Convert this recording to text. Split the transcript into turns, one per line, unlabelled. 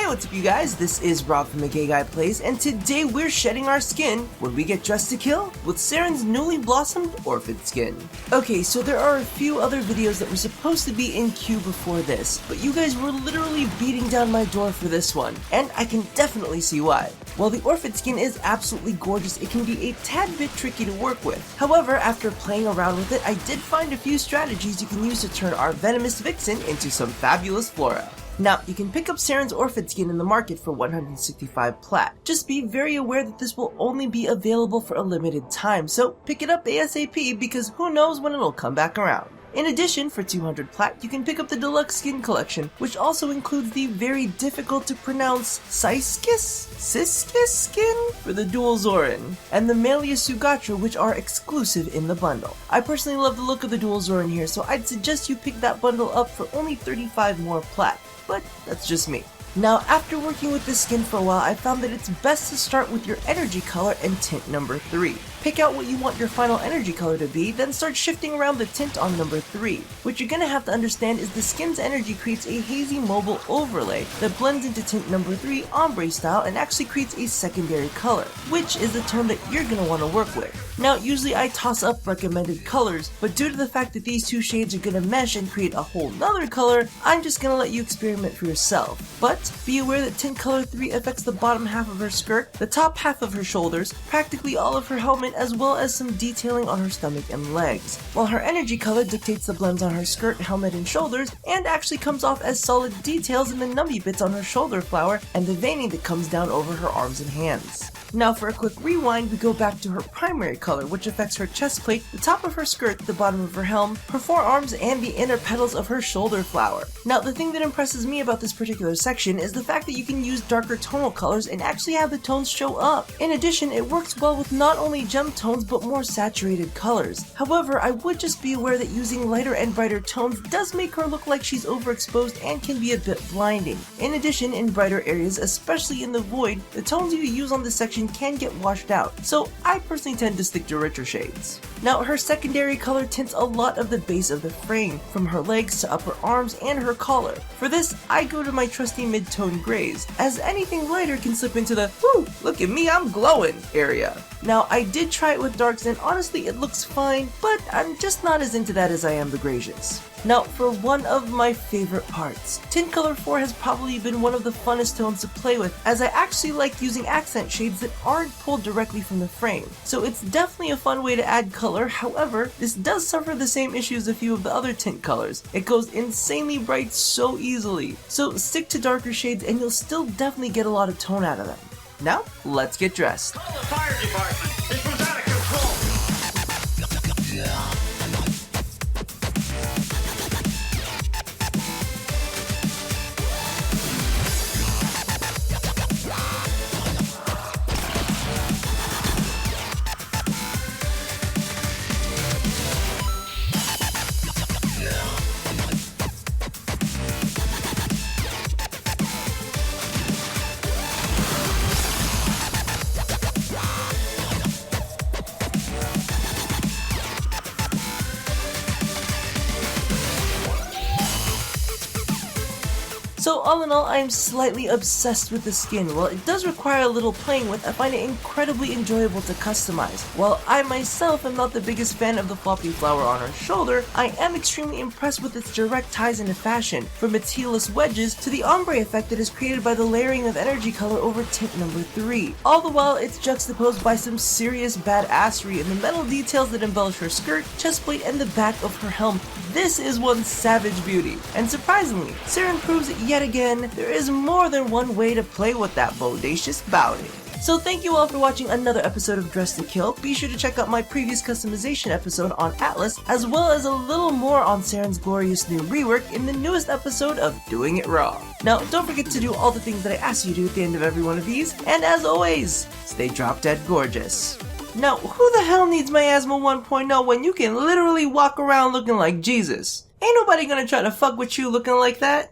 Hey, what's up you guys? This is Rob from The Gay Guy Plays, and today we're shedding our skin when we get dressed to kill with Saryn's newly blossomed Orphid skin. Okay, so there are a few other videos that were supposed to be in queue before this, but you guys were literally beating down my door for this one, and I can definitely see why. While the Orphid skin is absolutely gorgeous, it can be a tad bit tricky to work with. However, after playing around with it, I did find a few strategies you can use to turn our venomous vixen into some fabulous flora. Now, you can pick up Saryn's Orphid skin in the market for 165 plat. Just be very aware that this will only be available for a limited time, so pick it up ASAP because who knows when it'll come back around. In addition, for 200 plat, you can pick up the Deluxe skin collection, which also includes the very difficult to pronounce Cyskis skin for the dual Zoren, and the Melia Sugatra, which are exclusive in the bundle. I personally love the look of the dual Zoren here, so I'd suggest you pick that bundle up for only 35 more plat, but that's just me. Now, after working with this skin for a while, I found that it's best to start with your energy color and tint number 3. Pick out what you want your final energy color to be, then start shifting around the tint on number 3. What you're gonna have to understand is the skin's energy creates a hazy mobile overlay that blends into tint number 3 ombre style and actually creates a secondary color, which is the tone that you're gonna want to work with. Now, usually I toss up recommended colors, but due to the fact that these two shades are gonna mesh and create a whole nother color, I'm just gonna let you experiment for yourself. But be aware that tint color 3 affects the bottom half of her skirt, the top half of her shoulders, practically all of her helmet, as well as some detailing on her stomach and legs, while her energy color dictates the blends on her skirt, helmet, and shoulders, and actually comes off as solid details in the nummy bits on her shoulder flower and the veining that comes down over her arms and hands. Now for a quick rewind, we go back to her primary color, which affects her chest plate, the top of her skirt, the bottom of her helm, her forearms, and the inner petals of her shoulder flower. Now the thing that impresses me about this particular section is the fact that you can use darker tonal colors and actually have the tones show up. In addition, it works well with not only gem tones but more saturated colors. However, I would just be aware that using lighter and brighter tones does make her look like she's overexposed and can be a bit blinding. In addition, in brighter areas, especially in the void, the tones you use on this section can get washed out, so I personally tend to stick to richer shades. Now, her secondary color tints a lot of the base of the frame, from her legs to upper arms and her collar. For this, I go to my trusty mid-tone grays, as anything lighter can slip into the "whoo, look at me, I'm glowing" area. Now, I did try it with darks and honestly it looks fine, but I'm just not as into that as I am the gracious. Now, for one of my favorite parts, tint color 4 has probably been one of the funnest tones to play with, as I actually like using accent shades that aren't pulled directly from the frame. So it's definitely a fun way to add color. However, this does suffer the same issues a few of the other tint colors. It goes insanely bright so easily. So stick to darker shades and you'll still definitely get a lot of tone out of them. Now, let's get dressed.
Call the fire department. This was out of control.
So all in all, I am slightly obsessed with the skin. While it does require a little playing with, I find it incredibly enjoyable to customize. While I myself am not the biggest fan of the floppy flower on her shoulder, I am extremely impressed with its direct ties into fashion, from its heelless wedges to the ombre effect that is created by the layering of energy color over tint number 3. All the while, it's juxtaposed by some serious badassery in the metal details that embellish her skirt, chest plate, and the back of her helm. This is one savage beauty. And surprisingly, Saryn proves that yet again, there is more than one way to play with that bodacious bounty. So thank you all for watching another episode of Dressed to Kill. Be sure to check out my previous customization episode on Atlas, as well as a little more on Saryn's glorious new rework in the newest episode of Doing It Raw. Now, don't forget to do all the things that I ask you to do at the end of every one of these, and as always, stay drop dead gorgeous. Now, who the hell needs Miasma 1.0 when you can literally walk around looking like Jesus? Ain't nobody gonna try to fuck with you looking like that.